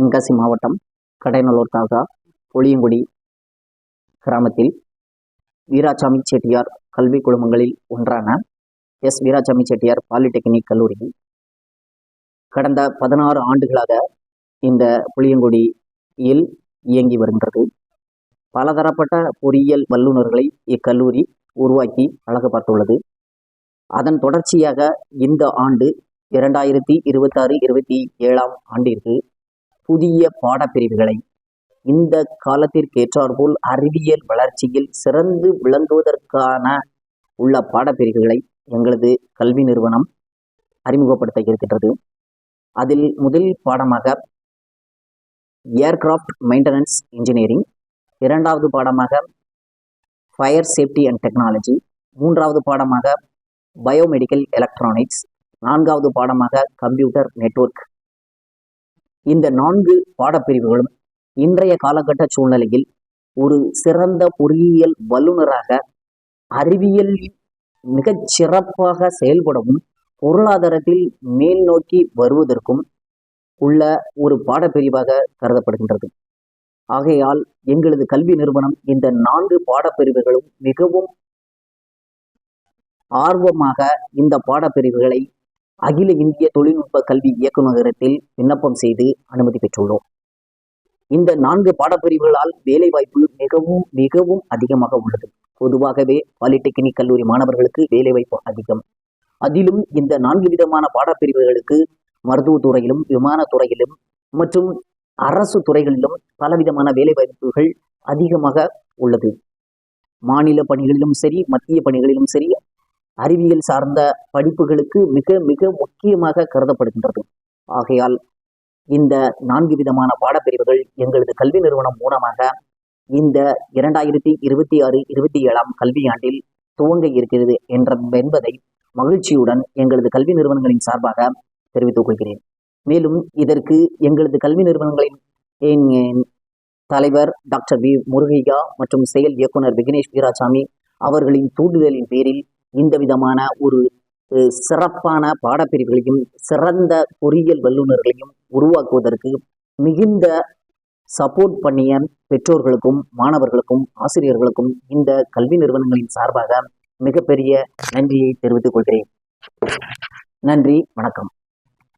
தென்காசி மாவட்டம் கடைநல்லூர் தாலுகா புளியங்குடி கிராமத்தில் வீராசாமி செட்டியார் கல்வி குழுமங்களில் ஒன்றான எஸ் வீராசாமி செட்டியார் பாலிடெக்னிக் கல்லூரியில் கடந்த 16 ஆண்டுகளாக இந்த புளியங்குடியில் இயங்கி வருகின்றது. பலதரப்பட்ட பொறியியல் வல்லுநர்களை இக்கல்லூரி உருவாக்கி அழகு பார்த்துள்ளது. அதன் தொடர்ச்சியாக இந்த ஆண்டு 2026-27 ஆண்டிற்கு புதிய பாடப்பிரிவுகளை இந்த காலத்திற்கேற்றாற்போல் அறிவியல் வளர்ச்சியில் சிறந்து விளங்குவதற்கான உள்ள பாடப்பிரிவுகளை எங்களது கல்வி நிறுவனம் அறிமுகப்படுத்த இருக்கின்றது. அதில் முதல் பாடமாக ஏர்கிராஃப்ட் மெயின்டெனன்ஸ் இன்ஜினியரிங், இரண்டாவது பாடமாக ஃபயர் சேஃப்டி அண்ட் டெக்னாலஜி, மூன்றாவது பாடமாக பயோமெடிக்கல் எலக்ட்ரானிக்ஸ், நான்காவது பாடமாக கம்ப்யூட்டர் நெட்வொர்க். இந்த 4 பாடப்பிரிவுகளும் இன்றைய காலகட்ட சூழ்நிலையில் ஒரு சிறந்த பொறியியல் வல்லுநராக அறிவியலில் மிகச் சிறப்பாக செயல்படவும் பொருளாதாரத்தில் மேல் நோக்கி வருவதற்கும் உள்ள ஒரு பாடப்பிரிவாக கருதப்படுகின்றது. ஆகையால் எங்களது கல்வி நிறுவனம் இந்த 4 பாடப்பிரிவுகளும் மிகவும் ஆர்வமாக இந்த பாடப்பிரிவுகளை அகில இந்திய தொழில்நுட்ப கல்வி இயக்குநரகத்தில் விண்ணப்பம் செய்து அனுமதி பெற்றுள்ளோம். இந்த 4 பாடப்பிரிவுகளால் வேலைவாய்ப்பு மிகவும் மிகவும் அதிகமாக உள்ளது. பொதுவாகவே பாலிடெக்னிக் கல்லூரி மாணவர்களுக்கு வேலைவாய்ப்பு அதிகம். அதிலும் இந்த 4 விதமான பாடப்பிரிவுகளுக்கு மருத்துவத்துறையிலும் விமானத்துறையிலும் மற்றும் அரசு துறைகளிலும் பலவிதமான வேலைவாய்ப்புகள் அதிகமாக உள்ளது. மாநில பணிகளிலும் சரி, மத்திய பணிகளிலும் சரி, அறிவியல் சார்ந்த படிப்புகளுக்கு மிக மிக முக்கியமாக கருதப்படுகின்றது. ஆகையால் இந்த 4 விதமான பாடப்பிரிவுகள் எங்களது கல்வி நிறுவனம் மூலமாக இந்த 2026-27 கல்வியாண்டில் துவங்க இருக்கிறது என்பதை மகிழ்ச்சியுடன் எங்களது கல்வி நிறுவனங்களின் சார்பாக தெரிவித்துக் கொள்கிறேன். மேலும் இதற்கு எங்களது கல்வி நிறுவனங்களின் தலைவர் டாக்டர் வி முருகையா மற்றும் செயல் இயக்குனர் விக்னேஷ் வீராசாமி அவர்களின் தூண்டுதலின் பேரில் இந்த விதமான ஒரு சிறப்பான பாடப்பிரிவுகளையும் சிறந்த பொறியியல் வல்லுநர்களையும் உருவாக்குவதற்கு மிகுந்த சப்போர்ட் பண்ணிய பெற்றோர்களுக்கும் மாணவர்களுக்கும் ஆசிரியர்களுக்கும் இந்த கல்வி நிறுவனங்களின் சார்பாக மிகப்பெரிய நன்றியை தெரிவித்துக் கொள்கிறேன். நன்றி, வணக்கம்.